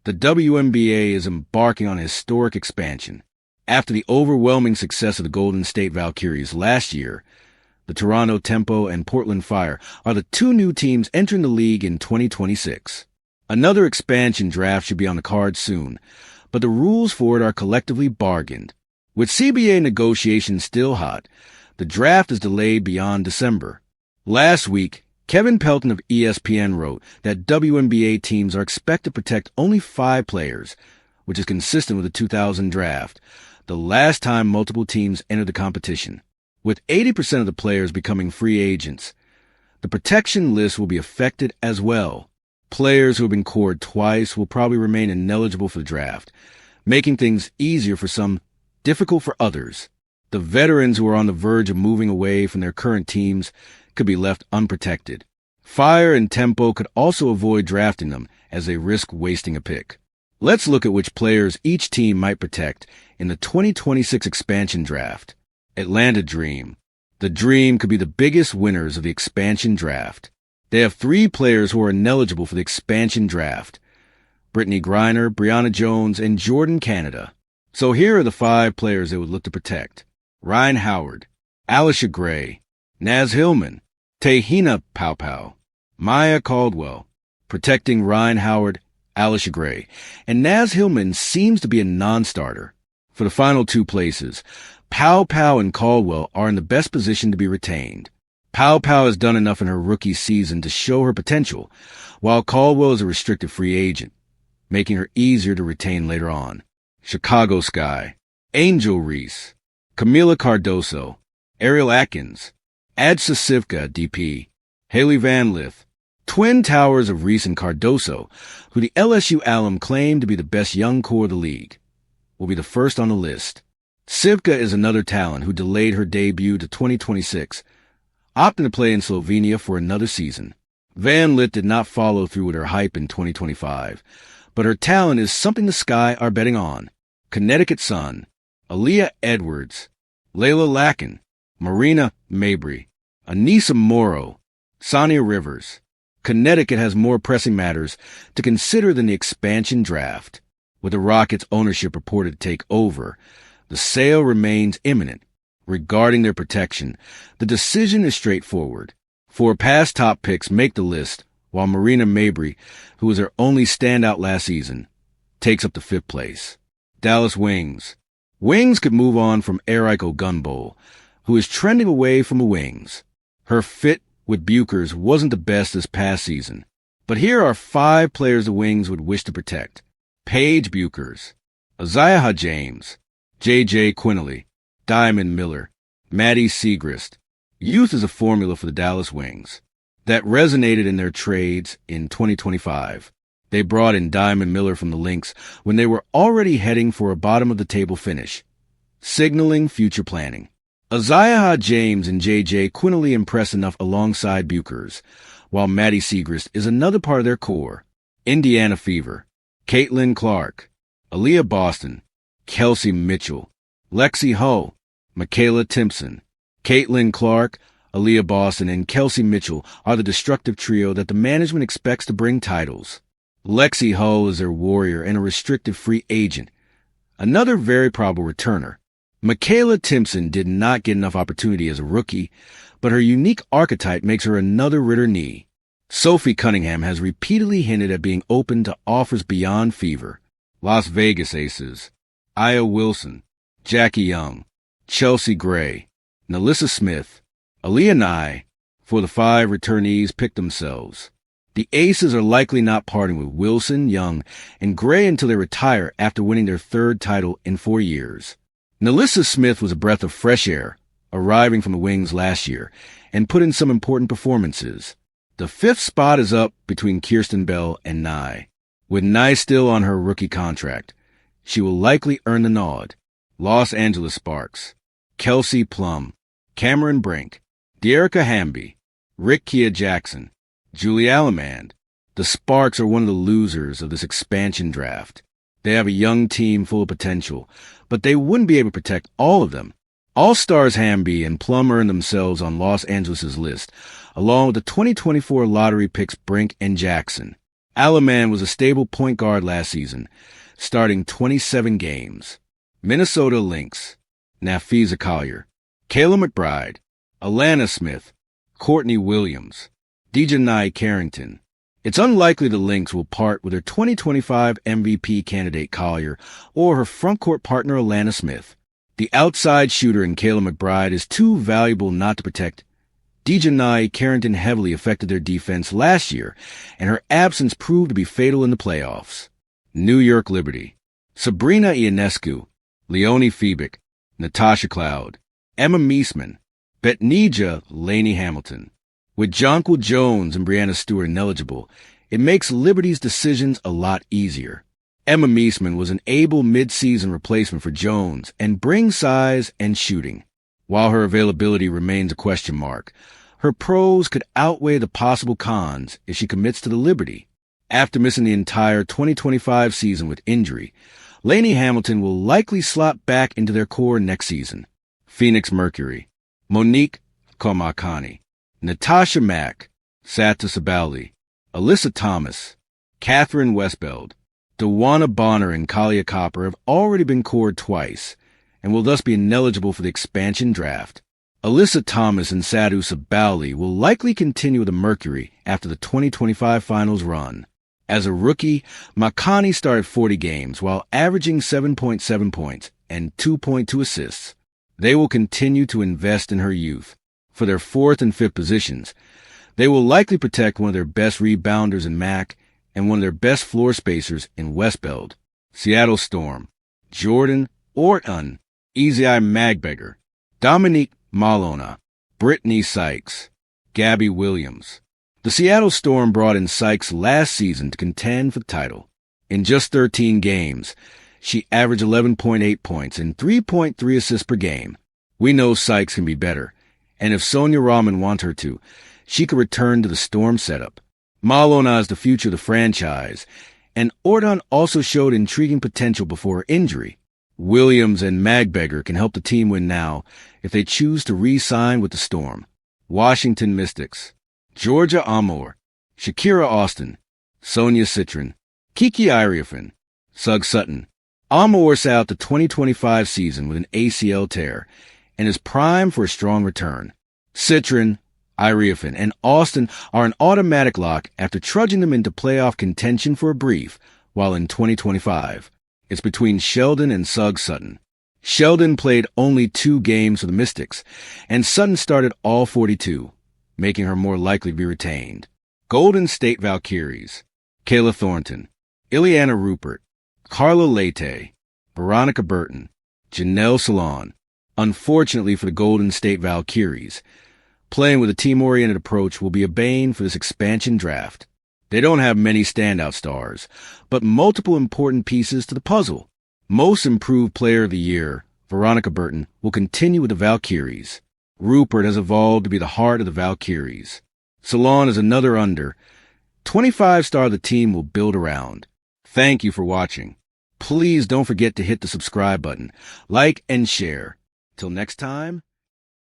The WNBA is embarking on a historic expansion. After the overwhelming success of the Golden State Valkyries last year, the Toronto Tempo and Portland Fire are the two new teams entering the league in 2026. Another expansion draft should be on the cards soon, but the rules for it are collectively bargained. With CBA negotiations still hot, the draft is delayed beyond December. Last week, Kevin Pelton of ESPN wrote that WNBA teams are expected to protect only 5 players, which is consistent with the 2000 draft, the last time multiple teams entered the competition. With 80% of the players becoming free agents, the protection list will be affected as well. Players who have been cored twice will probably remain ineligible for the draft, making things easier for some, difficult for others. The veterans who are on the verge of moving away from their current teams could be left unprotected. Fire and Tempo could also avoid drafting them as they risk wasting a pick. Let's look at which players each team might protect in the 2026 expansion draft. Atlanta Dream. The Dream could be the biggest winners of the expansion draft. They have 3 players who are ineligible for the expansion draft: Brittany Griner, Brianna Jones, and Jordan Canada. So here are the 5 players they would look to protect: Ryan Howard, Alicia Gray, Naz Hillman, Tehina Paopao, Maya Caldwell. Protecting Ryan Howard, Alicia Gray, and Naz Hillman seems to be a non-starter. For the final 2 places, Paopao and Caldwell are in the best position to be retained. Paopao has done enough in her rookie season to show her potential, while Caldwell is a restricted free agent, making her easier to retain later on. Chicago Sky, Angel Reese, Camila Cardoso, Ariel Atkins, Adsa Sivka, DP, Haley Van Lith, twin towers of Reese and Cardoso, who the LSU alum claimed to be the best young core of the league, will be the first on the list. Sivka is another talent who delayed her debut to 2026, opting to play in Slovenia for another season. Van Lith did not follow through with her hype in 2025, but her talent is something the Sky are betting on. Connecticut Sun, Aaliyah Edwards, Layla Lacken, Marina Mabry, Anissa Morrow, Sonia Rivers. Connecticut has more pressing matters to consider than the expansion draft. With the Rockets' ownership reported to take over, the sale remains imminent. Regarding their protection, the decision is straightforward. 4 past top picks make the list, while Marina Mabry, who was their only standout last season, takes up the 5th place. Dallas Wings. Wings could move on from Eriko Gunbowl, who is trending away from the Wings. Her fit with Buchers wasn't the best this past season. But here are 5 players the Wings would wish to protect: Paige Buchers, Isaiah James, J.J. Quinerly, Diamond Miller, Maddie Segrist. Youth is a formula for the Dallas Wings that resonated in their trades in 2025. They brought in Diamond Miller from the Lynx when they were already heading for a bottom-of-the-table finish, signaling future planning. Isaiah James and J.J. Quinerly impressed enough alongside Buchers, while Maddie Segrist is another part of their core. Indiana Fever, Caitlin Clark, Aaliyah Boston, Kelsey Mitchell, Lexi Ho, Michaela Timpson. Caitlin Clark, Aaliyah Boston, and Kelsey Mitchell are the destructive trio that the management expects to bring titles. Lexi Ho is their warrior and a restricted free agent, another very probable returner. Michaela Timpson did not get enough opportunity as a rookie, but her unique archetype makes her another Ritter knee. Sophie Cunningham has repeatedly hinted at being open to offers beyond Fever. Las Vegas Aces, Aya Wilson, Jackie Young, Chelsea Gray, Nalissa Smith, Aaliyah Nye. For the 5 returnees pick themselves. The Aces are likely not parting with Wilson, Young, and Gray until they retire after winning their 3rd title in 4 years. Nalissa Smith was a breath of fresh air, arriving from the Wings last year, and put in some important performances. The 5th spot is up between Kirsten Bell and Nye. With Nye still on her rookie contract, she will likely earn the nod. Los Angeles Sparks, Kelsey Plum, Cameron Brink, Dearica Hamby, Rick Kia Jackson, Julie Alamand. The Sparks are one of the losers of this expansion draft. They have a young team full of potential, but they wouldn't be able to protect all of them. All-Stars Hamby and Plum earned themselves on Los Angeles' list, along with the 2024 lottery picks Brink and Jackson. Alaman was a stable point guard last season, starting 27 games. Minnesota Lynx, Nafisa Collier, Kayla McBride, Alana Smith, Courtney Williams, Dejanai Carrington. It's unlikely the Lynx will part with her 2025 MVP candidate Collier or her frontcourt partner Alana Smith. The outside shooter in Kayla McBride is too valuable not to protect. Dejanai Carrington heavily affected their defense last year, and her absence proved to be fatal in the playoffs. New York Liberty, Sabrina Ionescu, Leonie Febick, Natasha Cloud, Emma Meesman, Betnija Laney Hamilton. With Jonquil Jones and Brianna Stewart ineligible, it makes Liberty's decisions a lot easier. Emma Meesman was an able mid-season replacement for Jones and brings size and shooting. While her availability remains a question mark, her pros could outweigh the possible cons if she commits to the Liberty. After missing the entire 2025 season with injury, Laney Hamilton will likely slot back into their core next season. Phoenix Mercury, Monique Komakani, Natasha Mack, Sata Sabali, Alyssa Thomas, Catherine Westbeld, Dewana Bonner, and Kalia Copper have already been cored twice and will thus be ineligible for the expansion draft. Alyssa Thomas and Sadu Sabali will likely continue with the Mercury after the 2025 finals run. As a rookie, Makani started 40 games while averaging 7.7 points and 2.2 assists. They will continue to invest in her youth. For their fourth and fifth positions, they will likely protect one of their best rebounders in Mack and one of their best floor spacers in Westbeld. Seattle Storm, Jordan Orton, Ezei Magbeger, Dominique Malona, Brittany Sykes, Gabby Williams. The Seattle Storm brought in Sykes last season to contend for the title. In just 13 games, she averaged 11.8 points and 3.3 assists per game. We know Sykes can be better, and if Sonia Rahman wants her to, she could return to the Storm setup. Malona is the future of the franchise, and Orton also showed intriguing potential before her injury. Williams and Magbeger can help the team win now if they choose to re-sign with the Storm. Washington Mystics, Georgia Amor, Shakira Austin, Sonia Citron, Kiki Iriofan, Sug Sutton. Amor sat out the 2025 season with an ACL tear and is primed for a strong return. Citron, Iriofan, and Austin are an automatic lock after trudging them into playoff contention for a brief while in 2025. It's between Sheldon and Sug Sutton. Sheldon played only 2 games for the Mystics, and Sutton started all 42, making her more likely to be retained. Golden State Valkyries, Kayla Thornton, Ileana Rupert, Carla Leite, Veronica Burton, Janelle Salon. Unfortunately for the Golden State Valkyries, playing with a team-oriented approach will be a bane for this expansion draft. They don't have many standout stars, but multiple important pieces to the puzzle. Most Improved Player of the Year, Veronica Burton, will continue with the Valkyries. Rupert has evolved to be the heart of the Valkyries. Salon is another under. 25-star the team will build around. Thank you for watching. Please don't forget to hit the subscribe button, like, and share. Till next time,